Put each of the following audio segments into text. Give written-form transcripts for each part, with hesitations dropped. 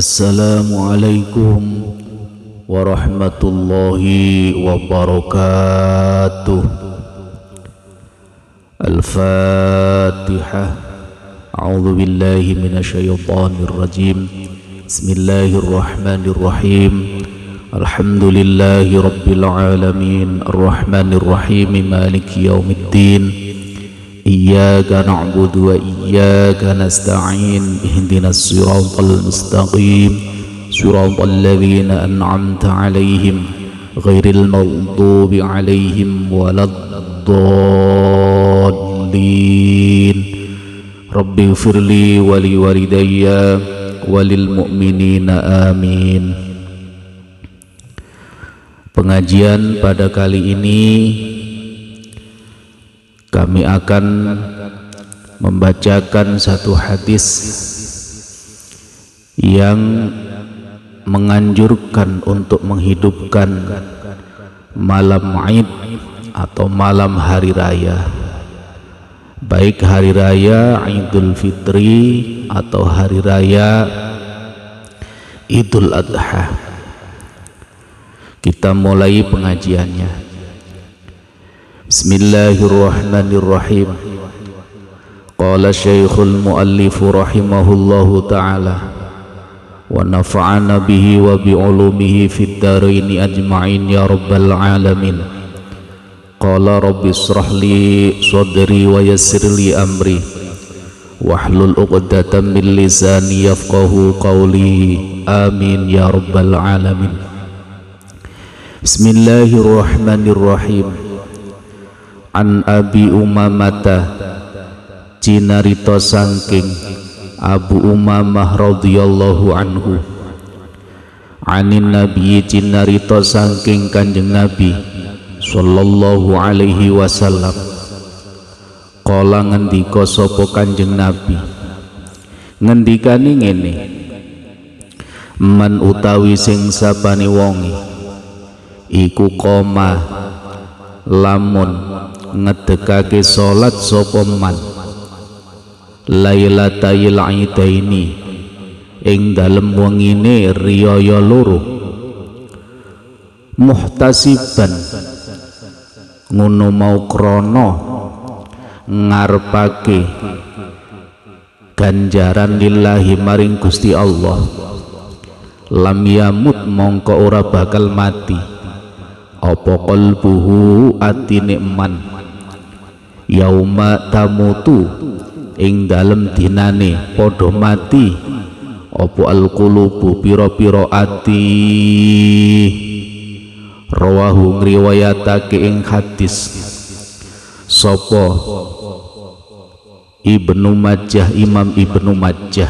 Assalamualaikum warahmatullahi wabarakatuh. Al-Fatihah. A'udzu billahi minasyaitonir rajim. Bismillahirrahmanirrahim. Alhamdulillahi rabbil alamin. Arrahmanir rahim. Maliki yaumiddin. Iyyaka na'budu wa iyyaka nasta'in. Ihdinas siratal mustaqim. Siratal ladzina an'amta 'alaihim ghairil maghdubi 'alaihim waladdallin. Rabbighfirli wa liwalidayya walil mu'minina amin. Pengajian pada kali ini kami akan membacakan satu hadis yang menganjurkan untuk menghidupkan malam Id atau malam hari raya, baik hari raya Idul Fitri atau hari raya Idul Adha. Kita mulai pengajiannya. Bismillahirrahmanirrahim. Qala Syekhul Muallif rahimahullahu ta'ala wa nafa'ana bihi wa bi'ulumihi fid dharaini ajma'in ya rabbal alamin. Qala rabbi israh li sadri wa yassir li amri wahlul 'uqdatam min lisani yafqahu qawli. Amin ya rabbal alamin. Bismillahirrahmanirrahim. An Abi Umamata, cinarito sangking Abu Umamah radhiyallahu anhu. Anin Nabi, cinarito sangking Kanjeng Nabi sallallahu alaihi wasallam. Kala ngendika sapa Kanjeng Nabi, ngendikane ngene, man utawi sing sapane wonge iku koma lamun ngedekake salat sapa man lailatayil idaini ing dalem wengine riyaya loro, muhtasiban ngono mau krana ngarepake ganjaran lillahi maring Gusti Allah, lam yamut mongko ora bakal mati apa qalbuhu atine man yauma tamutu ing dalem dinane padha mati apa alqulubu pira-pira ati. Rawahu ngriwayatake ing hadis sapa Ibnu Majah, Imam Ibnu Majah.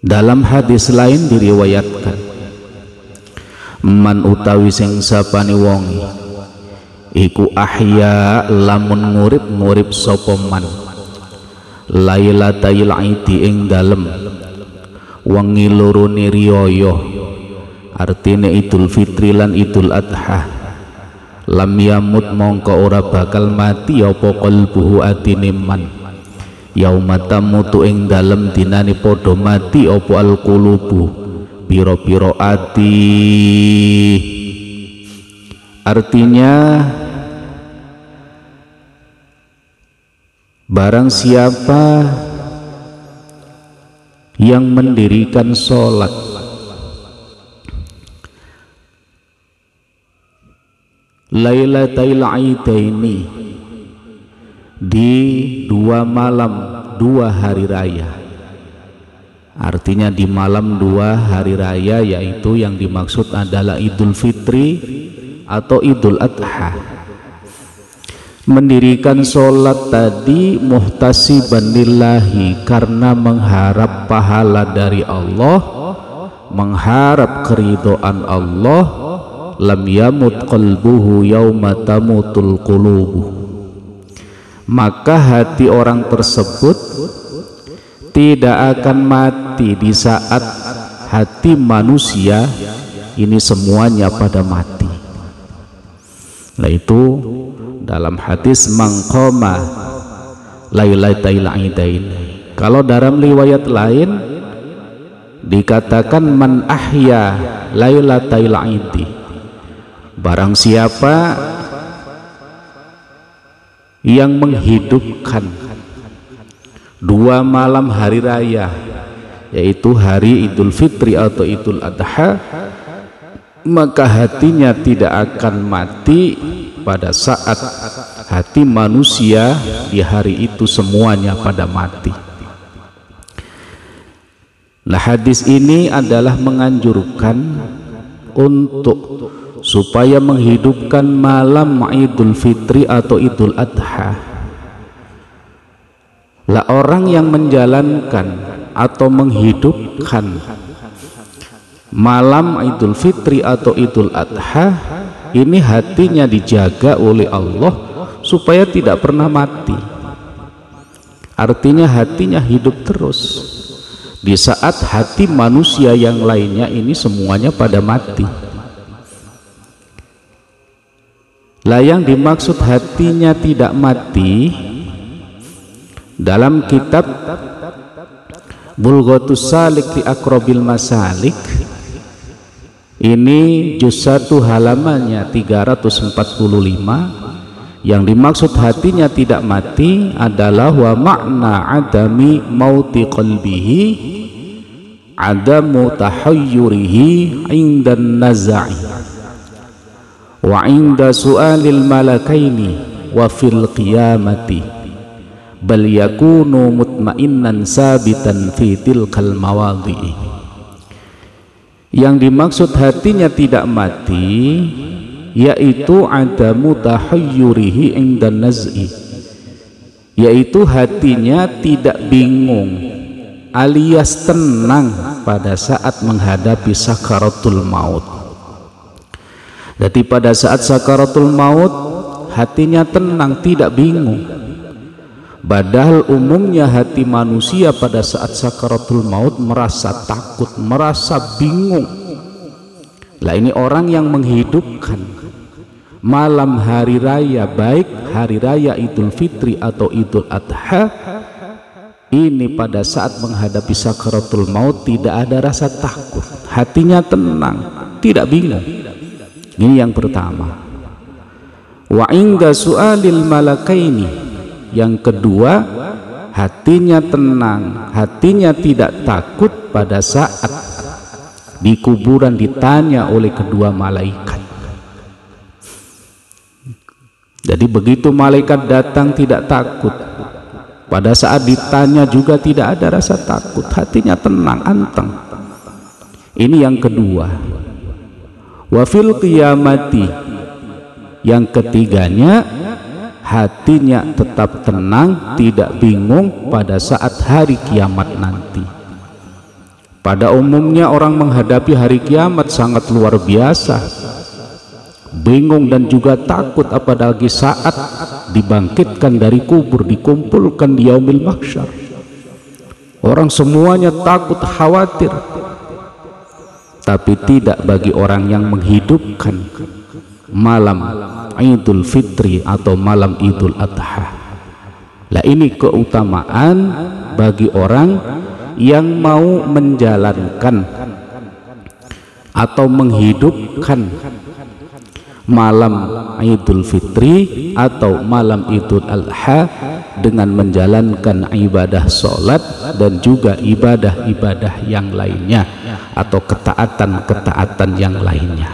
Dalam hadis lain diriwayatkan, man utawi sing sapane wonge iku ahya lamun ngurip-ngurip sapa man lailatayil idi ing dalem wengi lorone riyaya, artine Idul Fitri lan Idul Adha, lam yamut mongko ora bakal mati apa qalbuhu atine man yauma tamutu ing dalem dinane padha mati apa alqulubu piro-piro ati. Artinya barang siapa yang mendirikan sholat Lailatul Idaini di dua malam dua hari raya, artinya di malam dua hari raya, yaitu yang dimaksud adalah Idul Fitri atau Idul Adha. Mendirikan sholat tadi muhtasiban lillahi, karena mengharap pahala dari Allah, mengharap keridhaan Allah. Lam yamut qalbuhu yauma tamutul qulubu, maka hati orang tersebut tidak akan mati di saat hati manusia ini semuanya pada mati. Nah itu dalam hadis mangqoma lailatul aidain. Kalau dalam riwayat lain dikatakan man ahya lailatul aidi, barang siapa yang menghidupkan 2 malam hari raya, yaitu hari Idul Fitri atau Idul Adha, maka hatinya tidak akan mati pada saat hati manusia di hari itu semuanya pada mati. Nah, hadis ini adalah menganjurkan untuk supaya menghidupkan malam Idul Fitri atau Idul Adha. Lah, orang yang menjalankan atau menghidupkan malam Idul Fitri atau Idul Adha ini hatinya dijaga oleh Allah supaya tidak pernah mati. Artinya hatinya hidup terus di saat hati manusia yang lainnya ini semuanya pada mati. Lah, yang dimaksud hatinya tidak mati dalam kitab Bulghatus Salik fi Aqrabil Masalik ini juz 1 halamannya 345, yang dimaksud hatinya tidak mati adalah wa makna adami mauti qalbihi adamu tahayyurihi indan naza'i wa inda su'alil malakaini wa fil qiyamati bal yakunu mutmainnan sabitan fi tilkal mawadhi'i. Yang dimaksud hatinya tidak mati yaitu adamu tahayyurihi indan naz'i, yaitu hatinya tidak bingung alias tenang pada saat menghadapi sakaratul maut. Jadi pada saat sakaratul maut hatinya tenang, tidak bingung. Padahal umumnya hati manusia pada saat sakaratul maut merasa takut, merasa bingung. Lah, ini orang yang menghidupkan malam hari raya, baik hari raya Idul Fitri atau Idul Adha, ini pada saat menghadapi sakaratul maut tidak ada rasa takut, hatinya tenang, tidak bingung. Ini yang pertama. Wa inda su'alil malakaini, yang kedua, hatinya tenang, hatinya tidak takut pada saat di kuburan ditanya oleh kedua malaikat. Jadi begitu malaikat datang tidak takut, pada saat ditanya juga tidak ada rasa takut, hatinya tenang, anteng. Ini yang kedua. Wa fil qiyamati, yang ketiganya, hatinya tetap tenang, tidak bingung pada saat hari kiamat nanti. Pada umumnya orang menghadapi hari kiamat sangat luar biasa, bingung dan juga takut, apalagi saat dibangkitkan dari kubur, dikumpulkan di yaumil mahsyar. Orang semuanya takut, khawatir. Tapi tidak bagi orang yang menghidupkan malam Idul Fitri atau malam Idul Adha. Lah, ini keutamaan bagi orang yang mau menjalankan atau menghidupkan malam Idul Fitri atau malam Idul Adha dengan menjalankan ibadah sholat dan juga ibadah-ibadah yang lainnya atau ketaatan-ketaatan yang lainnya.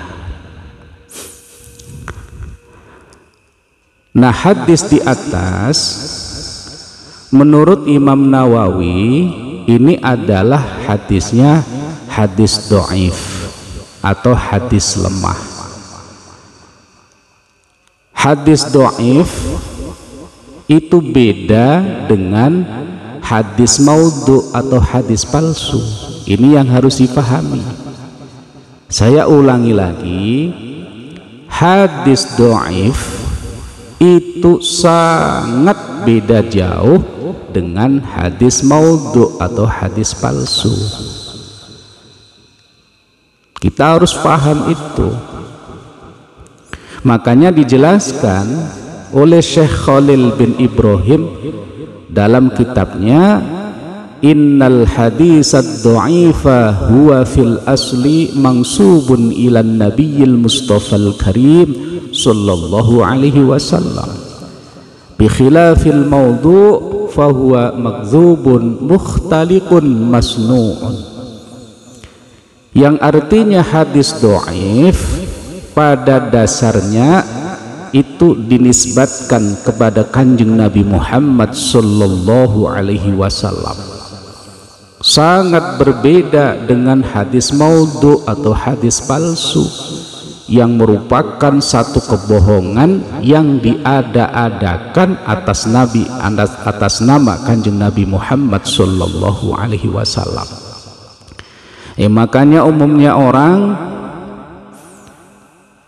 Nah, hadis di atas menurut Imam Nawawi ini adalah hadisnya hadis dhaif atau hadis lemah. Hadis dhaif itu beda dengan hadis maudhu atau hadis palsu. Ini yang harus dipahami. Saya ulangi lagi, hadis dhaif itu sangat beda jauh dengan hadis maudhu atau hadis palsu. Kita harus paham itu. Makanya dijelaskan oleh Syekh Khalil bin Ibrahim dalam kitabnya Innal hadisad dha'ifa huwa fil asli mangsubun ilan nabiyil mustafal karim sallallahu alaihi wasallam bi khilafil mawdu' fahuwa makdzubun mukhtaliqun masnu'un, yang artinya hadis dhaif pada dasarnya itu dinisbatkan kepada Kanjeng Nabi Muhammad sallallahu alaihi wasallam, sangat berbeda dengan hadis maudhu atau hadis palsu yang merupakan satu kebohongan yang diada-adakan atas Nabi, atas nama Kanjeng Nabi Muhammad sallallahu alaihi wasallam. Makanya umumnya orang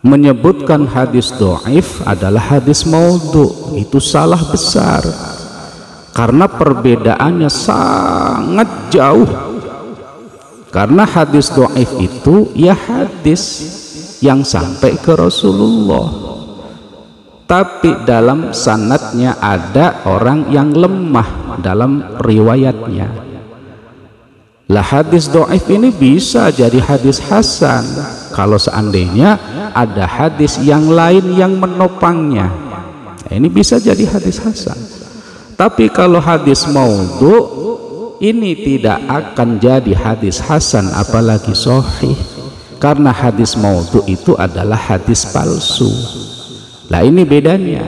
menyebutkan hadis dhaif adalah hadis maudhu, itu salah besar karena perbedaannya sangat jauh. Karena hadis dhaif itu ya hadis yang sampai ke Rasulullah, tapi dalam sanadnya ada orang yang lemah dalam riwayatnya. Lah hadis dhaif ini bisa jadi hadis hasan kalau seandainya ada hadis yang lain yang menopangnya. Nah, ini bisa jadi hadis hasan. Tapi kalau hadis maudhu ini tidak akan jadi hadis hasan apalagi sahih, karena hadis maudhu itu adalah hadis palsu. Lah ini bedanya.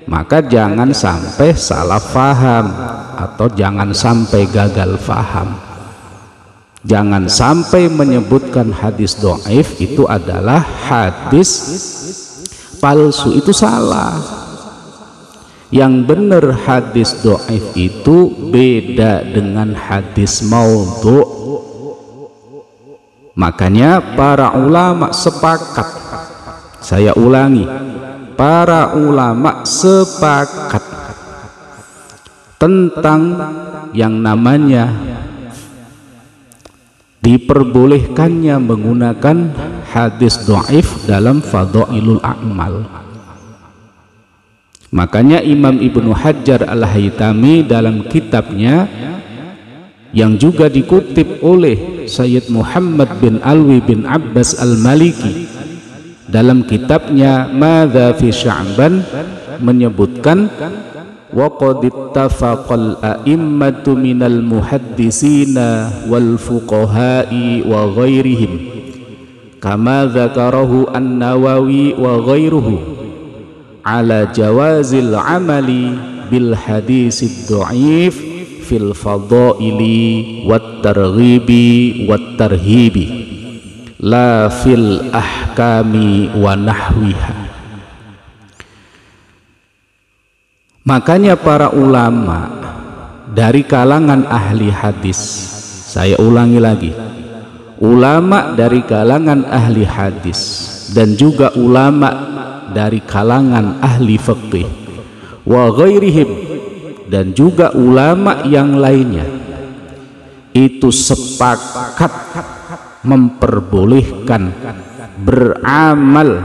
Maka jangan sampai salah faham atau jangan sampai gagal faham. Jangan sampai menyebutkan hadis dhaif itu adalah hadis palsu, itu salah. Yang benar hadis dhaif itu beda dengan hadis maudhu. Makanya para ulama sepakat, saya ulangi, para ulama sepakat tentang yang namanya diperbolehkannya menggunakan hadis dhaif dalam fadhailul a'mal. Makanya Imam Ibnu Hajar Al-Haytami dalam kitabnya yang juga dikutip oleh Sayyid Muhammad bin Alwi bin Abbas Al-Maliki dalam kitabnya Madza fi Sya'ban menyebutkan وَقَدْ اتَّفَقَ الْأَئِمَّةُ مِنَ الْمُحَدِّثِينَ وَالْفُقَهَاءِ وَغَيْرِهِمْ كَمَا ذَكَرَهُ النَّوَوِي وَغَيْرُهُ عَلَى جَوَازِ الْعَمَلِ بِالْحَدِيثِ الضَّعِيفِ فِي الْفَضَائِلِ وَالتَّرْغِيبِ وَالتَّرْهِيبِ لَا فِي الْأَحْكَامِ وَنَحْوِهَا. Makanya para ulama dari kalangan ahli hadis, saya ulangi lagi, ulama dari kalangan ahli hadis dan juga ulama dari kalangan ahli fiqih wa ghairihim dan juga ulama yang lainnya itu sepakat memperbolehkan beramal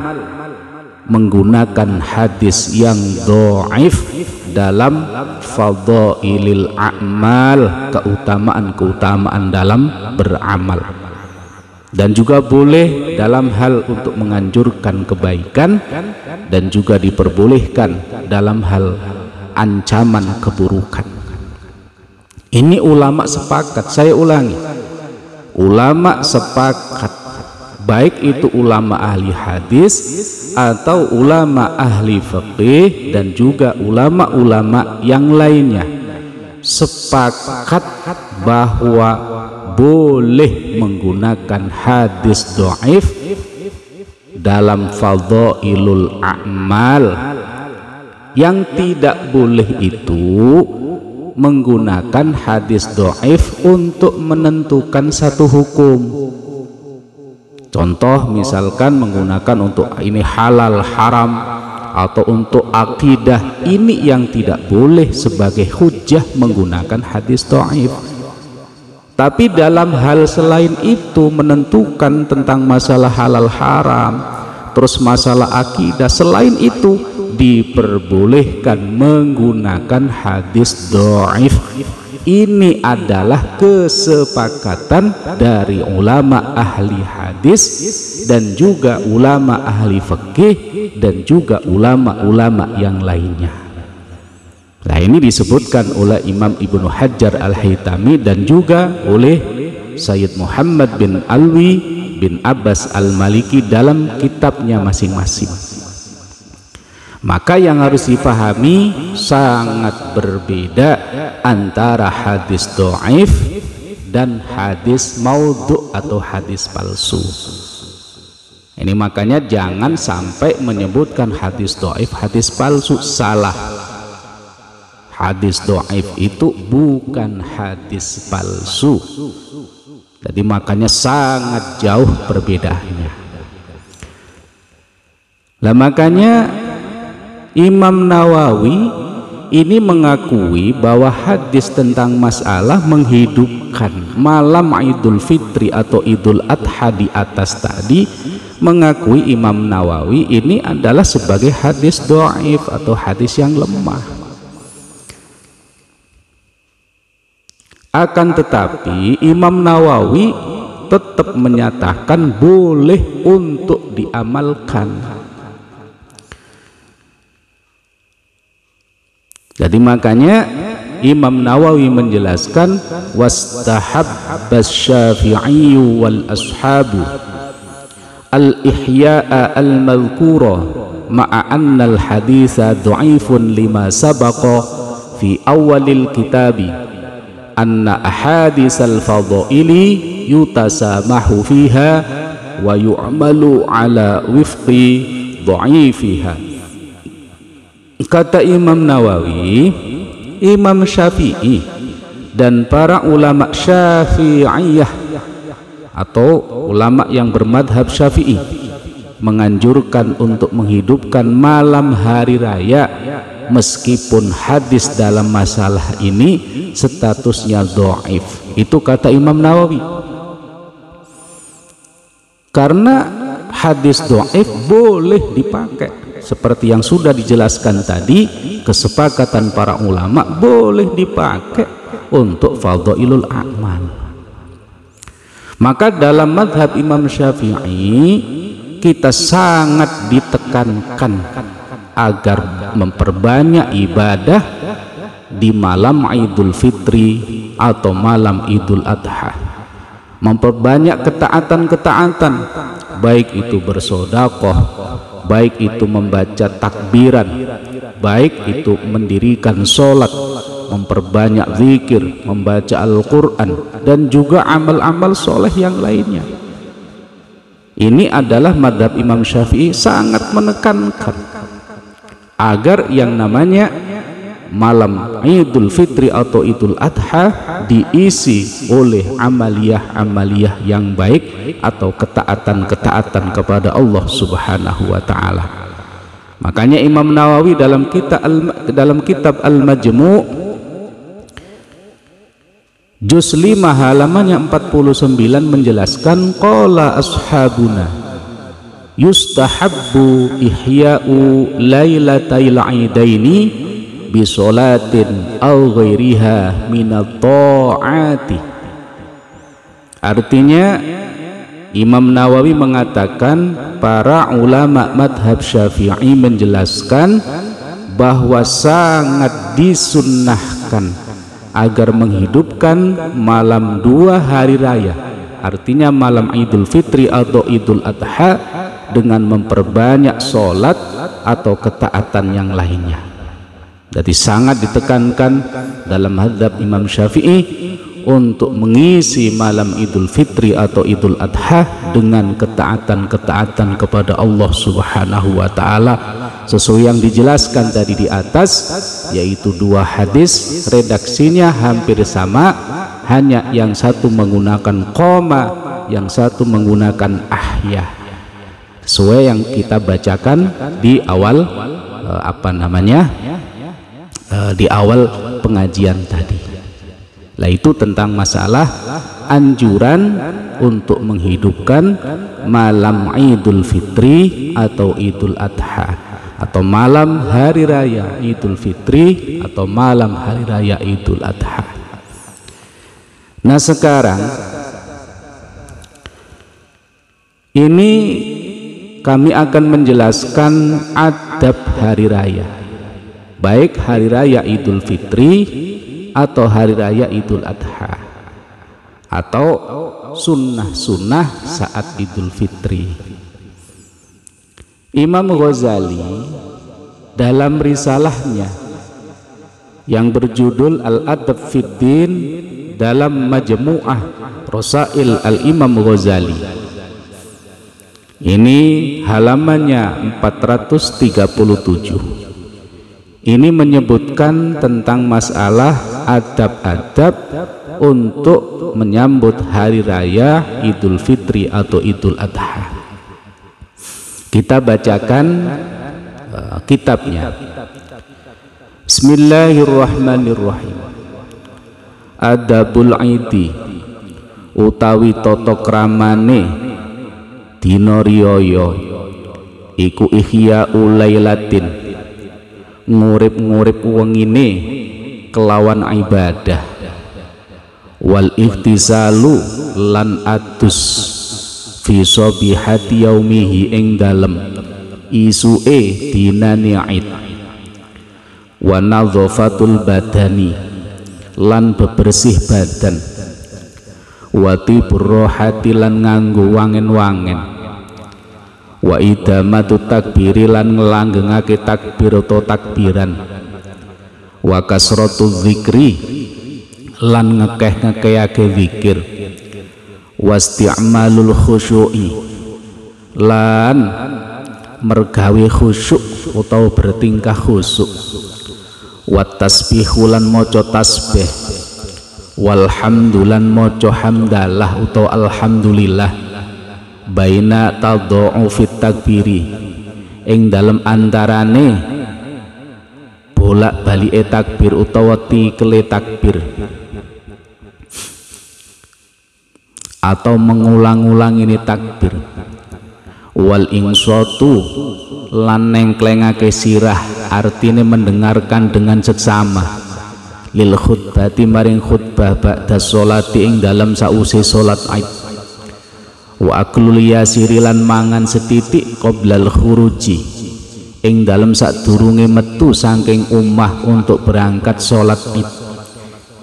menggunakan hadis yang dhaif dalam fadhailil a'mal, keutamaan-keutamaan dalam beramal, dan juga boleh dalam hal untuk menganjurkan kebaikan dan juga diperbolehkan dalam hal ancaman keburukan. Ini ulama sepakat, saya ulangi, ulama sepakat, baik itu ulama ahli hadis atau ulama ahli fiqih dan juga ulama-ulama yang lainnya, sepakat bahwa boleh menggunakan hadis dhaif dalam fadhailul a'mal. Yang tidak boleh itu menggunakan hadis dhaif untuk menentukan satu hukum. Contoh misalkan menggunakan untuk ini halal haram atau untuk akidah, ini yang tidak boleh sebagai hujjah menggunakan hadis dhaif. Tapi dalam hal selain itu menentukan tentang masalah halal haram, terus masalah akidah. Selain itu diperbolehkan menggunakan hadis dhaif. Ini adalah kesepakatan dari ulama ahli hadis dan juga ulama ahli fikih dan juga ulama-ulama yang lainnya. Nah, ini disebutkan oleh Imam Ibnu Hajar Al-Haytami dan juga oleh Sayyid Muhammad bin Alwi bin Abbas Al-Maliki dalam kitabnya masing-masing. Maka yang harus dipahami sangat berbeda antara hadis dhaif dan hadis maudhu atau hadis palsu. Ini makanya jangan sampai menyebutkan hadis dhaif, hadis palsu. Salah. Hadis dhaif itu bukan hadis palsu. Jadi makanya sangat jauh perbedaannya. Lah makanya Imam Nawawi ini mengakui bahwa hadis tentang masalah menghidupkan malam Idul Fitri atau Idul Adha di atas tadi, mengakui Imam Nawawi ini adalah sebagai hadis dhaif atau hadis yang lemah. Akan tetapi Imam Nawawi tetap menyatakan boleh untuk diamalkan. Jadi makanya Imam Nawawi menjelaskan wastahabbas Syafi'i wal ashabu al-ihya'a al-madhkura ma'a anna al-haditha dha'ifun lima sabaqa fi awalil kitabi anna ahadits al-fadaili yutasamahu fiha wa yu'malu ala wifqi dha'ifiha. Kata Imam Nawawi, Imam Syafi'i dan para ulama Syafi'iyah atau ulama yang bermadhab Syafi'i menganjurkan untuk menghidupkan malam hari raya meskipun hadis dalam masalah ini statusnya dhaif. Itu kata Imam Nawawi. Karena hadis dhaif boleh dipakai. Seperti yang sudah dijelaskan tadi, kesepakatan para ulama boleh dipakai untuk fadhailul a'mal. Maka dalam madhab Imam Syafi'i kita sangat ditekankan agar memperbanyak ibadah di malam Idul Fitri atau malam Idul Adha, memperbanyak ketaatan-ketaatan, baik itu bersedekah, baik itu membaca takbiran, baik itu mendirikan sholat, memperbanyak zikir, membaca Al-Quran, dan juga amal-amal soleh yang lainnya. Ini adalah madhab Imam Syafi'i sangat menekankan agar yang namanya malam Idul Fitri atau Idul Adha diisi oleh amaliyah-amaliyah yang baik atau ketaatan-ketaatan kepada Allah Subhanahu wa taala. Makanya Imam Nawawi dalam kitab Al-Majmu' juz 5 halamannya 49 menjelaskan qala ashabuna yustahabbu ihya'u lailatal aidaini bisolatin aw ghairiha minat ta'ati. Artinya Imam Nawawi mengatakan para ulama madhab Syafi'i menjelaskan bahwa sangat disunnahkan agar menghidupkan malam 2 hari raya, artinya malam Idul Fitri atau Idul Adha, dengan memperbanyak sholat atau ketaatan yang lainnya. Jadi sangat ditekankan dalam madhab Imam Syafi'i untuk mengisi malam Idul Fitri atau Idul Adha dengan ketaatan-ketaatan kepada Allah Subhanahu wa taala sesuai yang dijelaskan tadi di atas, yaitu 2 hadis redaksinya hampir sama, hanya yang satu menggunakan koma, yang satu menggunakan ahya, sesuai yang kita bacakan di awal di awal pengajian tadi. Nah, itu tentang masalah anjuran untuk menghidupkan malam Idul Fitri atau Idul Adha, atau malam hari raya Idul Fitri atau malam hari raya Idul Adha. Nah sekarang ini kami akan menjelaskan adab hari raya, baik hari raya Idul Fitri atau hari raya Idul Adha, atau sunnah-sunnah saat Idul Fitri. Imam Ghazali dalam risalahnya yang berjudul Al-Adab Fid Din dalam Majmu'ah Rasail Al-Imam Ghazali, ini halamannya 437, ini menyebutkan tentang masalah adab-adab untuk menyambut hari raya Idul Fitri atau Idul Adha. Kita bacakan kitabnya. Bismillahirrahmanirrahim. Adabul Idi utawi tata kramane dina riyaya iku ihya'ul lailatin, ngurip-ngurip wengine kelawan ibadah, wal ikhtisalu lan atus fi sabihati yaumihi ing dalem isuke dinane Id, wa nadhafatul badani lan bebersih badan, wa tibur rohati lan nganggo wangen-wangen, wa idamatu takbiri lan ngelanggengake takbir atau takbiran, wa kasratu zikri lan ngekeh-ngekehake zikir, wasti'malul khusyu'i lan mergawe khusyuk atau bertingkah khusyuk, wat tasbihu lan maca tasbih, walhamdulan maca hamdalah atau alhamdulillah, baina tadau fit takbiri ing dalam antarane bolak balike takbir utawa tikele takbir, atau mengulang-ulang ini takbir, wal insatu lan nengklengake sirah, artinya mendengarkan dengan seksama, lil khutbati maring khutbah ba'da sholati ing dalam sause sholat Id, wa aklul yasiri lan mangan setitik qoblal khuruji ing dalam sadurunge metu saking omah untuk berangkat sholat Id,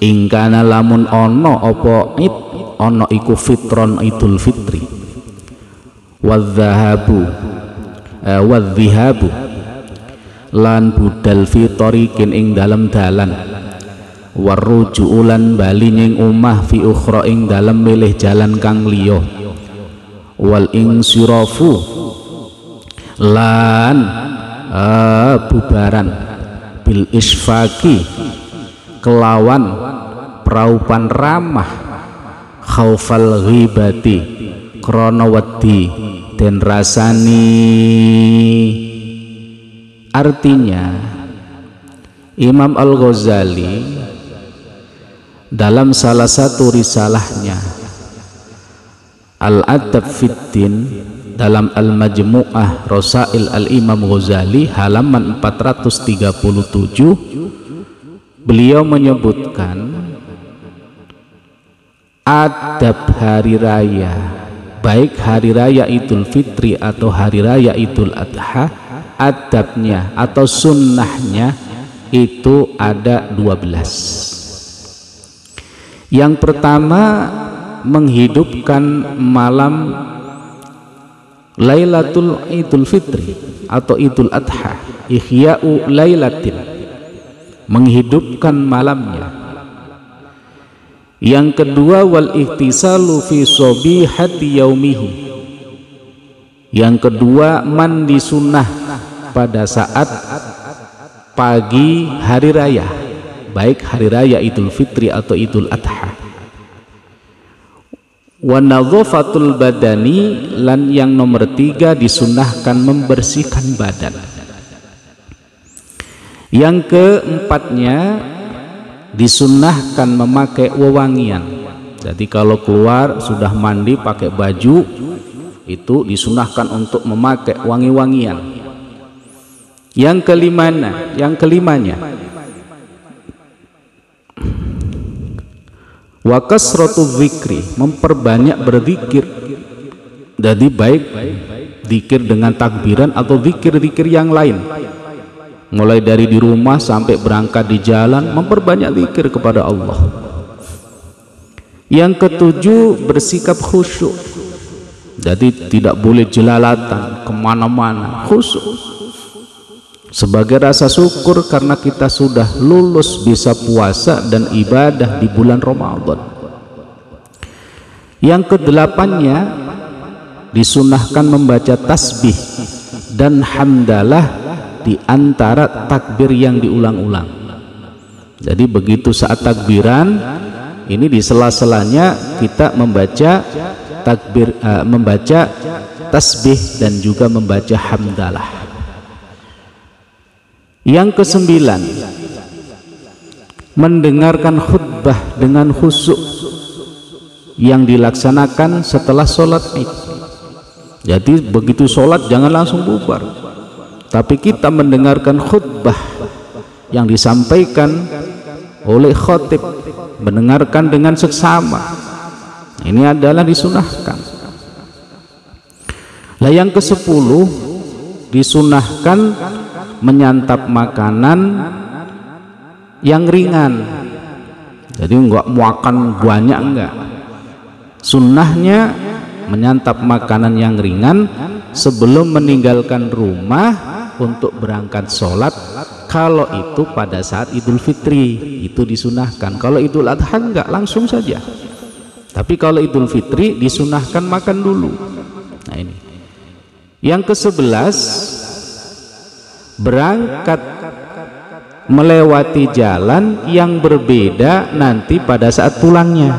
ingkana lamun ono apa Id ono iku fitron Idul Fitri, wadzahabu lan budal fitorikin ing dalam dalan, warujuulan bali ning omah fi ukhra ing dalam milih jalan kang liya, wal insirafu lan bubaran bil isfaki kelawan praupan ramah, khaufal ghibati krana wedi den rasani. Artinya Imam Al-Ghazali dalam salah satu risalahnya Al-Adab Fid Din dalam Al-Majmu'ah Rasail Al-Imam Ghazali halaman 437, beliau menyebutkan adab hari raya, baik hari raya Idul Fitri atau hari raya Idul Adha, adabnya atau sunnahnya itu ada 12. Yang pertama, menghidupkan malam Lailatul Idul Fitri atau Idul Adha, ihya'u lailatin, menghidupkan malamnya. Yang kedua, wal ihtisalu fi sobihati yaumihi, yang kedua mandi sunnah pada saat pagi hari raya, baik hari raya Idul Fitri atau Idul Adha. Wa nadhafatul badani, lan yang nomor 3 disunnahkan membersihkan badan. Yang keempatnya disunnahkan memakai wewangian. Jadi kalau keluar sudah mandi pakai baju itu disunahkan untuk memakai wangi-wangian. Yang kelimanya wa kasratu dzikri, memperbanyak berzikir. Jadi baik zikir dengan takbiran atau zikir-zikir yang lain, mulai dari di rumah sampai berangkat di jalan, memperbanyak zikir kepada Allah. Yang ketujuh, bersikap khusyuk. Jadi tidak boleh jelalatan kemana-mana, khusyuk sebagai rasa syukur karena kita sudah lulus bisa puasa dan ibadah di bulan Ramadan. Yang kedelapannya, disunahkan membaca tasbih dan hamdalah di antara takbir yang diulang-ulang. Jadi begitu saat takbiran ini, di sela-selanya kita membaca takbir, membaca tasbih dan juga membaca hamdalah. Yang kesembilan, mendengarkan khutbah dengan khusyuk yang dilaksanakan setelah sholat Id. Jadi begitu sholat jangan langsung bubar, tapi kita mendengarkan khutbah yang disampaikan oleh khatib, mendengarkan dengan seksama. Ini adalah disunahkan. Nah, yang ke-10, disunahkan menyantap makanan yang ringan. Jadi enggak makan banyak, enggak. Sunnahnya menyantap makanan yang ringan sebelum meninggalkan rumah untuk berangkat sholat. Kalau itu pada saat Idul Fitri itu disunahkan. Kalau Idul Adha enggak, langsung saja. Tapi kalau Idul Fitri disunahkan makan dulu. Nah ini. Yang ke-11, berangkat melewati jalan yang berbeda nanti pada saat pulangnya.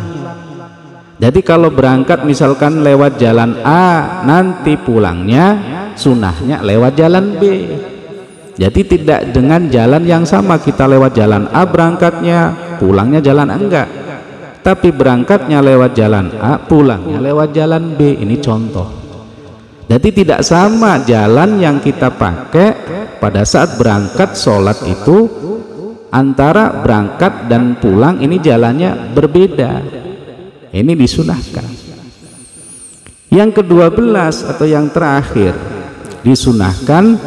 Jadi kalau berangkat misalkan lewat jalan A, nanti pulangnya sunahnya lewat jalan B. Jadi tidak dengan jalan yang sama, kita lewat jalan A berangkatnya, pulangnya jalan A, enggak. Tapi berangkatnya lewat jalan A, pulangnya lewat jalan B. Ini contoh. Jadi tidak sama jalan yang kita pakai pada saat berangkat sholat itu, antara berangkat dan pulang ini jalannya berbeda. Ini disunahkan. Yang ke-12 atau yang terakhir, disunahkan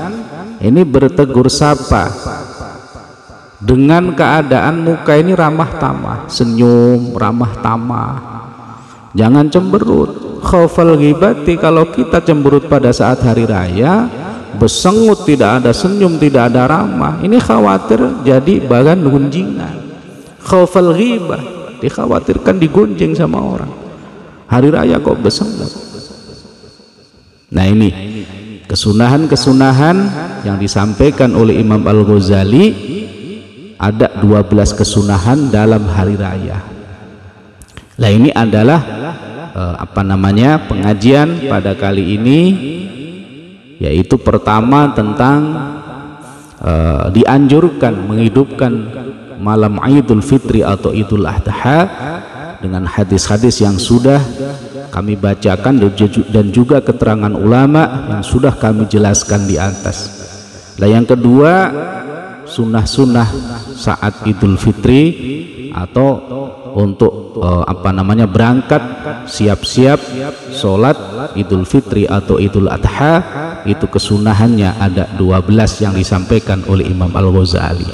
ini bertegur sapa dengan keadaan muka ini ramah tamah, senyum ramah tamah, jangan cemberut. Khaufal ghibati, kalau kita cemberut pada saat hari raya, bersengut, tidak ada senyum, tidak ada ramah, ini khawatir jadi bahan gunjingan. Khaufal ghibah, dikhawatirkan digunjing sama orang. Hari raya kok bersengut. Nah ini kesunahan-kesunahan yang disampaikan oleh Imam Al-Ghazali. Ada 12 kesunahan dalam hari raya. Nah ini adalah pengajian pada kali ini, yaitu pertama tentang dianjurkan menghidupkan malam Idul Fitri atau Idul Adha dengan hadis-hadis yang sudah kami bacakan dan juga keterangan ulama yang sudah kami jelaskan di atas. Nah yang kedua, sunnah-sunnah saat Idul Fitri atau untuk berangkat siap-siap sholat Idul Fitri atau Idul Adha, itu kesunahannya ada 12 yang disampaikan oleh Imam Al-Ghazali.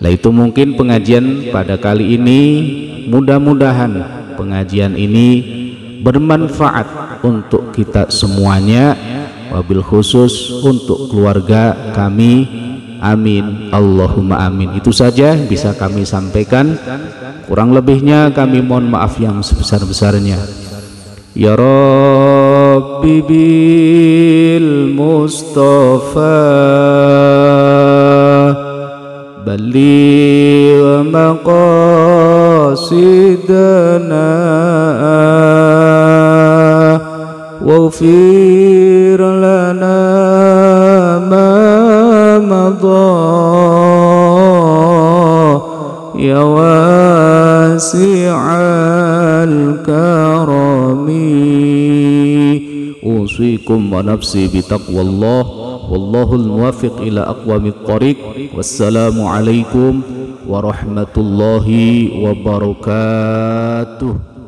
Nah itu mungkin pengajian pada kali ini, mudah-mudahan pengajian ini bermanfaat untuk kita semuanya, wabil khusus untuk keluarga kami. Amin, Allahumma amin. Itu saja bisa kami sampaikan, kurang lebihnya kami mohon maaf yang sebesar-besarnya. Ya Rabbi bil Mustafa baligh maqasidana waghfir lana ma ya wasi'al karami usikum wa nafsi bitaqwallah wallahul muwafiq ila aqwamit thoriq. Wassalamu alaikum warahmatullahi wabarakatuh.